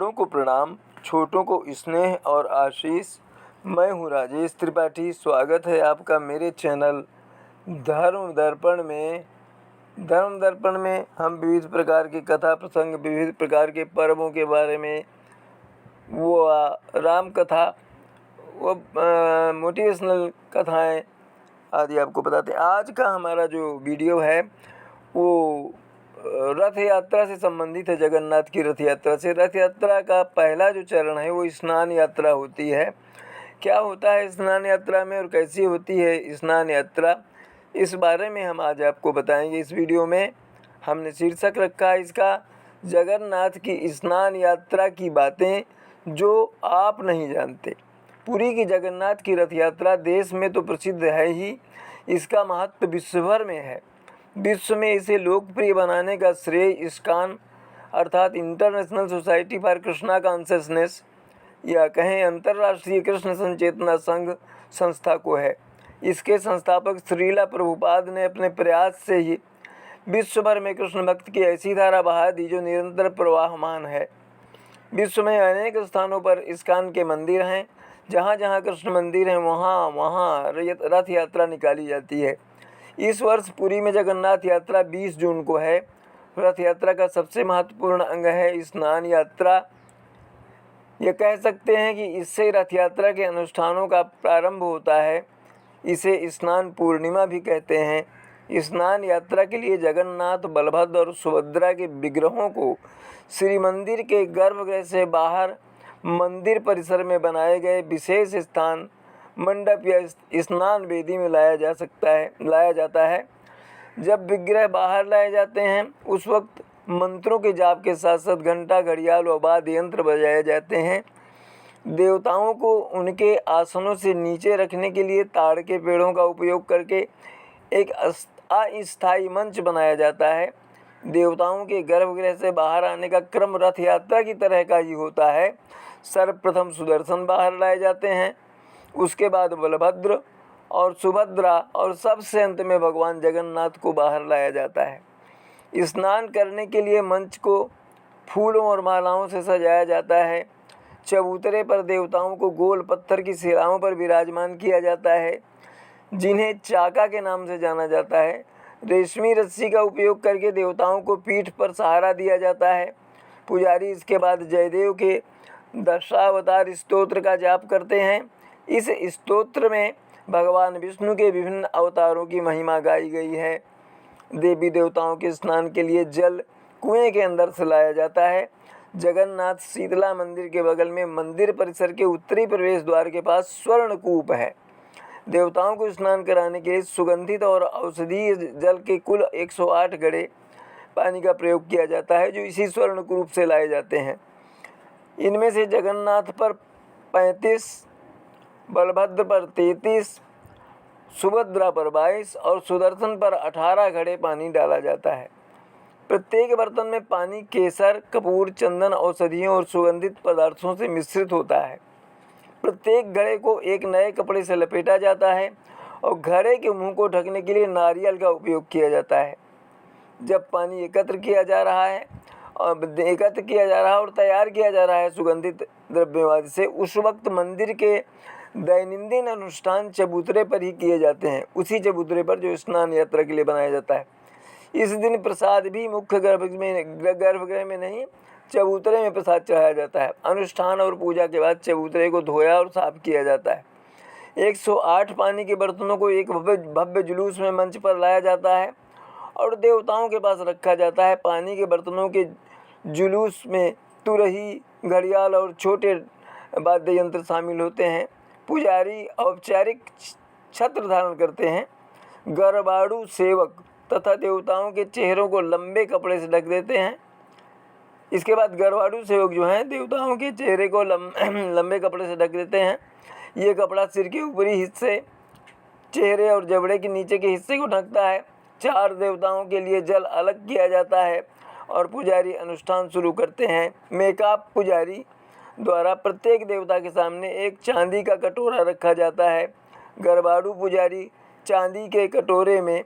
बड़ों को प्रणाम, छोटों को स्नेह और आशीष। मैं हूँ राजेश त्रिपाठी। स्वागत है आपका मेरे चैनल धर्म दर्पण में। धर्म दर्पण में हम विविध प्रकार की कथा प्रसंग, विविध प्रकार के पर्वों के बारे में, वो राम कथा, वो मोटिवेशनल कथाएं आदि आपको बताते हैं। आज का हमारा जो वीडियो है वो रथ यात्रा से संबंधित है। जगन्नाथ की रथ यात्रा से। रथ यात्रा का पहला जो चरण है वो स्नान यात्रा होती है। क्या होता है स्नान यात्रा में और कैसी होती है स्नान यात्रा, इस बारे में हम आज आपको बताएंगे इस वीडियो में। हमने शीर्षक रखा है इसका, जगन्नाथ की स्नान यात्रा की बातें जो आप नहीं जानते। पुरी की जगन्नाथ की रथ यात्रा देश में तो प्रसिद्ध है ही, इसका महत्व विश्व भर में है। विश्व में इसे लोकप्रिय बनाने का श्रेय इस्कॉन अर्थात international society for Krishna consciousness या कहें अंतर्राष्ट्रीय कृष्ण संचेतना संघ संस्था को है। इसके संस्थापक श्रीला प्रभुपाद ने अपने प्रयास से ही विश्व भर में कृष्ण भक्त की ऐसी धारा बहा दी जो निरंतर प्रवाहमान है। विश्व में अनेक स्थानों पर इस्कॉन के मंदिर हैं। जहाँ जहाँ कृष्ण मंदिर हैं वहाँ वहाँ रथ यात्रा निकाली जाती है। इस वर्ष पुरी में जगन्नाथ यात्रा 20 जून को है। रथ यात्रा का सबसे महत्वपूर्ण अंग है स्नान यात्रा। यह कह सकते हैं कि इससे रथ यात्रा के अनुष्ठानों का प्रारंभ होता है। इसे स्नान पूर्णिमा भी कहते हैं। स्नान यात्रा के लिए जगन्नाथ, बलभद्र और सुभद्रा के विग्रहों को श्री मंदिर के गर्भगृह से बाहर मंदिर परिसर में बनाए गए विशेष स्थान मंडप या स्नान वेदी में लाया जाता है। जब विग्रह बाहर लाए जाते हैं उस वक्त मंत्रों के जाप के साथ साथ घंटा, घड़ियाल व वाद्य यंत्र बजाए जाते हैं। देवताओं को उनके आसनों से नीचे रखने के लिए ताड़ के पेड़ों का उपयोग करके एक अस्थायी मंच बनाया जाता है। देवताओं के गर्भगृह से बाहर आने का क्रम रथ यात्रा की तरह का ही होता है। सर्वप्रथम सुदर्शन बाहर लाए जाते हैं, उसके बाद बलभद्र और सुभद्रा और सबसे अंत में भगवान जगन्नाथ को बाहर लाया जाता है। स्नान करने के लिए मंच को फूलों और मालाओं से सजाया जाता है। चबूतरे पर देवताओं को गोल पत्थर की शिलाओं पर विराजमान किया जाता है, जिन्हें चाका के नाम से जाना जाता है। रेशमी रस्सी का उपयोग करके देवताओं को पीठ पर सहारा दिया जाता है। पुजारी इसके बाद जयदेव के दशावतार स्तोत्र का जाप करते हैं। इस स्तोत्र में भगवान विष्णु के विभिन्न अवतारों की महिमा गाई गई है। देवी देवताओं के स्नान के लिए जल कुएं के अंदर से लाया जाता है। जगन्नाथ शीतला मंदिर के बगल में मंदिर परिसर के उत्तरी प्रवेश द्वार के पास स्वर्णकूप है। देवताओं को स्नान कराने के लिए सुगंधित और औषधीय जल के कुल 108 घड़े पानी का प्रयोग किया जाता है, जो इसी स्वर्णकूप से लाए जाते हैं। इनमें से जगन्नाथ पर 35, बलभद्र पर 33, सुभद्रा पर 22 और सुदर्शन पर 18 घड़े पानी डाला जाता है। प्रत्येक बर्तन में पानी केसर, कपूर, चंदन, औषधियों और सुगंधित पदार्थों से मिश्रित होता है। प्रत्येक घड़े को एक नए कपड़े से लपेटा जाता है और घड़े के मुंह को ढकने के लिए नारियल का उपयोग किया जाता है। जब पानी एकत्र किया जा रहा है और तैयार किया जा रहा है सुगंधित द्रव्यवाद से, उस वक्त मंदिर के दैनंदिन अनुष्ठान चबूतरे पर ही किए जाते हैं, उसी चबूतरे पर जो स्नान यात्रा के लिए बनाया जाता है। इस दिन प्रसाद भी मुख्य गर्भगृह में नहीं, चबूतरे में प्रसाद चढ़ाया जाता है। अनुष्ठान और पूजा के बाद चबूतरे को धोया और साफ किया जाता है। 108 पानी के बर्तनों को एक भव्य जुलूस में मंच पर लाया जाता है और देवताओं के पास रखा जाता है। पानी के बर्तनों के जुलूस में तुरही, घड़ियाल और छोटे वाद्य यंत्र शामिल होते हैं। पुजारी औपचारिक छत्र धारण करते हैं। गरबाड़ू सेवक तथा देवताओं के चेहरों को लंबे कपड़े से ढक देते हैं। इसके बाद गरबाड़ू सेवक जो हैं देवताओं के चेहरे को लंबे कपड़े से ढक देते हैं। ये कपड़ा सिर के ऊपरी हिस्से, चेहरे और जबड़े के नीचे के हिस्से को ढकता है। 4 देवताओं के लिए जल अलग किया जाता है और पुजारी अनुष्ठान शुरू करते हैं। मेकअप पुजारी द्वारा प्रत्येक देवता के सामने एक चांदी का कटोरा रखा जाता है। गरबाड़ू पुजारी चांदी के कटोरे में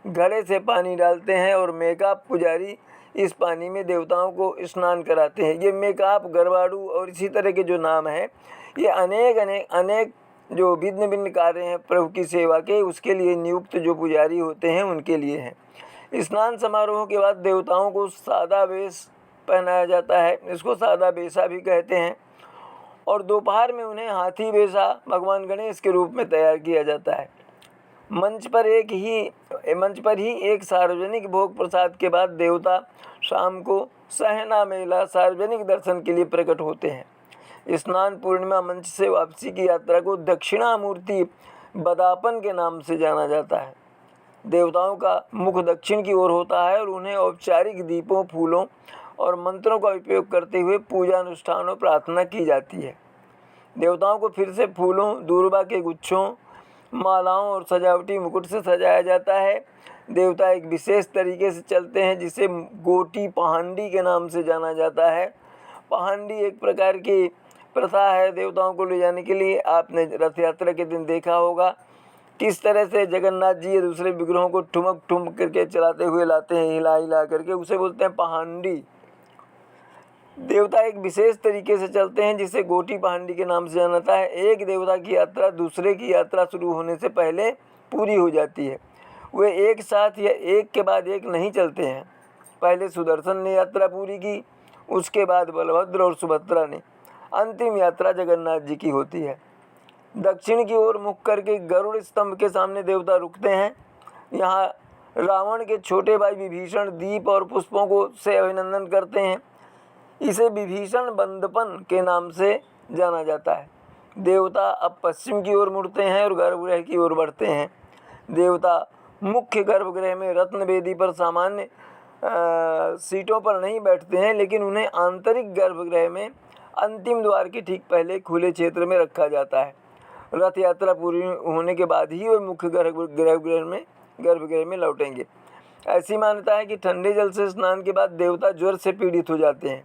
घड़े से पानी डालते हैं और मेकाप पुजारी इस पानी में देवताओं को स्नान कराते हैं। ये मेकाप, गरवाड़ू और इसी तरह के जो नाम हैं, ये अनेक जो भिन्न भिन्न कार्य हैं प्रभु की सेवा के, उसके लिए नियुक्त जो पुजारी होते हैं उनके लिए हैं। स्नान समारोह के बाद देवताओं को सादा वेश पहनाया जाता है, इसको सादा बेशा भी कहते हैं। और दोपहर में उन्हें हाथी बेशा भगवान गणेश के रूप में तैयार किया जाता है। मंच पर ही एक सार्वजनिक भोग प्रसाद के बाद देवता शाम को सहना मेला सार्वजनिक दर्शन के लिए प्रकट होते हैं। स्नान पूर्णिमा मंच से वापसी की यात्रा को दक्षिणामूर्ति बदापन के नाम से जाना जाता है। देवताओं का मुख दक्षिण की ओर होता है और उन्हें औपचारिक दीपों, फूलों और मंत्रों का उपयोग करते हुए पूजा अनुष्ठान और प्रार्थना की जाती है। देवताओं को फिर से फूलों, दूर्वा के गुच्छों, मालाओं और सजावटी मुकुट से सजाया जाता है। देवता एक विशेष तरीके से चलते हैं जिसे गोटी पहांडी के नाम से जाना जाता है। पहांडी एक प्रकार की प्रथा है देवताओं को ले जाने के लिए। आपने रथ यात्रा के दिन देखा होगा किस तरह से जगन्नाथ जी दूसरे विग्रहों को ठुमक ठुमक करके चलाते हुए लाते हैं, हिला हिला करके, उसे बोलते हैं पहांडी। देवता एक विशेष तरीके से चलते हैं जिसे गोटी पहांडी के नाम से जाना जाता है। एक देवता की यात्रा दूसरे की यात्रा शुरू होने से पहले पूरी हो जाती है। वे एक साथ या एक के बाद एक नहीं चलते हैं। पहले सुदर्शन ने यात्रा पूरी की, उसके बाद बलभद्र और सुभद्रा ने। अंतिम यात्रा जगन्नाथ जी की होती है। दक्षिण की ओर मुख करके गरुड़ स्तंभ के सामने देवता रुकते हैं। यहाँ रावण के छोटे भाई विभीषण दीप और पुष्पों को से अभिनंदन करते हैं। इसे विभीषण बंदपन के नाम से जाना जाता है। देवता अब पश्चिम की ओर मुड़ते हैं और गर्भगृह की ओर बढ़ते हैं। देवता मुख्य गर्भगृह में रत्न वेदी पर सामान्य सीटों पर नहीं बैठते हैं, लेकिन उन्हें आंतरिक गर्भगृह में अंतिम द्वार के ठीक पहले खुले क्षेत्र में रखा जाता है। रथ यात्रा पूरी होने के बाद ही वे मुख्य गर्भगृह में लौटेंगे। ऐसी मान्यता है कि ठंडे जल से स्नान के बाद देवता ज्वर से पीड़ित हो जाते हैं।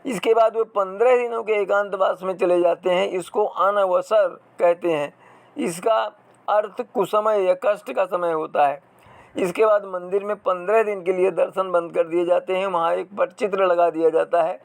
इसके बाद वे 15 दिनों के एकांतवास में चले जाते हैं। इसको अनवसर कहते हैं। इसका अर्थ कुसमय या कष्ट का समय होता है। इसके बाद मंदिर में 15 दिन के लिए दर्शन बंद कर दिए जाते हैं। वहाँ एक पटचित्र लगा दिया जाता है।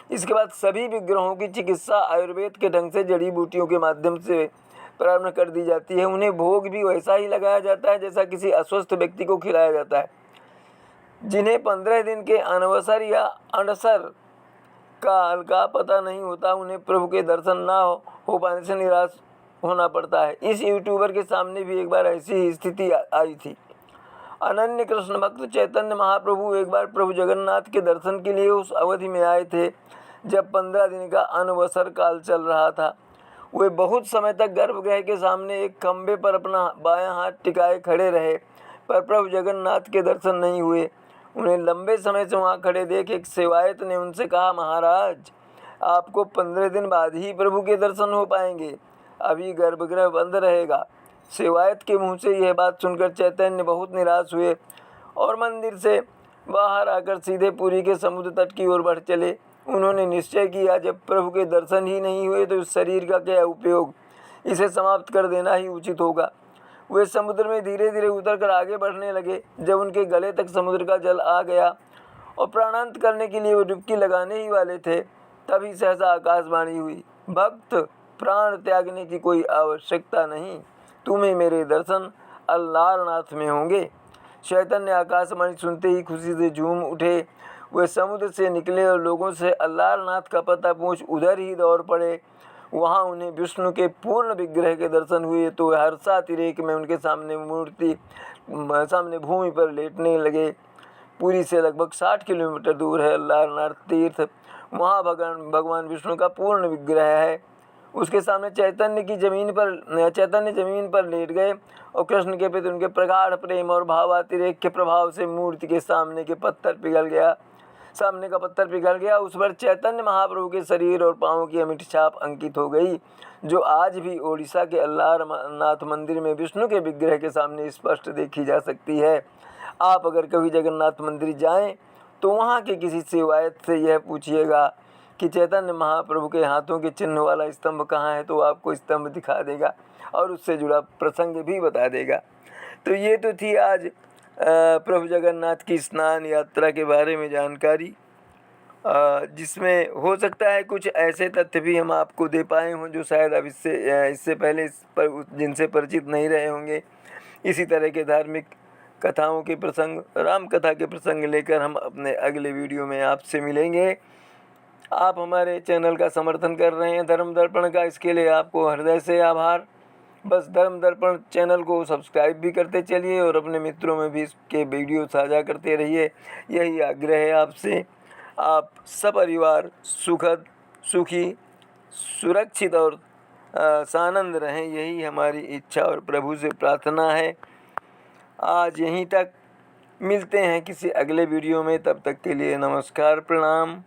इसके बाद सभी विग्रहों की चिकित्सा आयुर्वेद के ढंग से जड़ी बूटियों के माध्यम से प्रारंभ कर दी जाती है। उन्हें भोग भी वैसा ही लगाया जाता है जैसा किसी अस्वस्थ व्यक्ति को खिलाया जाता है। जिन्हें 15 दिन के अनवसर या अनसर का हल्का पता नहीं होता, उन्हें प्रभु के दर्शन ना हो पाने से निराश होना पड़ता है। इस यूट्यूबर के सामने भी एक बार ऐसी ही स्थिति आई थी। अनन्य कृष्ण भक्त चैतन्य महाप्रभु एक बार प्रभु जगन्नाथ के दर्शन के लिए उस अवधि में आए थे जब 15 दिन का अनवसर काल चल रहा था। वे बहुत समय तक गर्भगृह के सामने एक खंभे पर अपना बायां हाथ टिकाए खड़े रहे, पर प्रभु जगन्नाथ के दर्शन नहीं हुए। उन्हें लंबे समय से वहाँ खड़े देख एक सेवायत ने उनसे कहा, महाराज आपको 15 दिन बाद ही प्रभु के दर्शन हो पाएंगे, अभी गर्भगृह बंद रहेगा। सेवायत के मुँह से यह बात सुनकर चैतन्य बहुत निराश हुए और मंदिर से बाहर आकर सीधे पुरी के समुद्र तट की ओर बढ़ चले। उन्होंने निश्चय किया, जब प्रभु के दर्शन ही नहीं हुए तो इस शरीर का क्या उपयोग, इसे समाप्त कर देना ही उचित होगा। वे समुद्र में धीरे धीरे उतरकर आगे बढ़ने लगे। जब उनके गले तक समुद्र का जल आ गया और प्राणांत करने के लिए वे डुबकी लगाने ही वाले थे, तभी सहसा आकाशवाणी हुई, भक्त प्राण त्यागने की कोई आवश्यकता नहीं, तुम्हें मेरे दर्शन अल्लारनाथ में होंगे। चैतन्य आकाशवाणी सुनते ही खुशी से झूम उठे। वे समुद्र से निकले और लोगों से अल्लारनाथ का पता पूछ उधर ही दौड़ पड़े। वहाँ उन्हें विष्णु के पूर्ण विग्रह के दर्शन हुए तो हर्षातिरेक में उनके सामने भूमि पर लेटने लगे। पुरी से लगभग 60 किलोमीटर दूर है अल्लारनाथ तीर्थ। वहाँ भगवान विष्णु का पूर्ण विग्रह है। उसके सामने चैतन्य जमीन पर लेट गए और कृष्ण के प्रति उनके प्रगाढ़ प्रेम और भावातिरेक के प्रभाव से मूर्ति के सामने का पत्थर पिघल गया। उस पर चैतन्य महाप्रभु के शरीर और पाँव की अमिट छाप अंकित हो गई, जो आज भी ओडिशा के अल्लारनाथ मंदिर में विष्णु के विग्रह के सामने स्पष्ट देखी जा सकती है। आप अगर कभी जगन्नाथ मंदिर जाएं तो वहाँ के किसी सेवायत से यह पूछिएगा कि चैतन्य महाप्रभु के हाथों के चिन्ह वाला स्तंभ कहाँ है, तो आपको स्तंभ दिखा देगा और उससे जुड़ा प्रसंग भी बता देगा। तो ये तो थी आज प्रभु जगन्नाथ की स्नान यात्रा के बारे में जानकारी, जिसमें हो सकता है कुछ ऐसे तथ्य भी हम आपको दे पाए हों जो शायद अब इससे पहले इस पर जिनसे परिचित नहीं रहे होंगे। इसी तरह के धार्मिक कथाओं के प्रसंग, राम कथा के प्रसंग लेकर हम अपने अगले वीडियो में आपसे मिलेंगे। आप हमारे चैनल का समर्थन कर रहे हैं धर्म दर्पण का, इसके लिए आपको हृदय से आभार। बस धर्म दर्पण चैनल को सब्सक्राइब भी करते चलिए और अपने मित्रों में भी इसके वीडियो साझा करते रहिए, यही आग्रह है आपसे। आप सपरिवार सुखद, सुखी, सुरक्षित और सानंद रहें, यही हमारी इच्छा और प्रभु से प्रार्थना है। आज यहीं तक, मिलते हैं किसी अगले वीडियो में, तब तक के लिए नमस्कार, प्रणाम।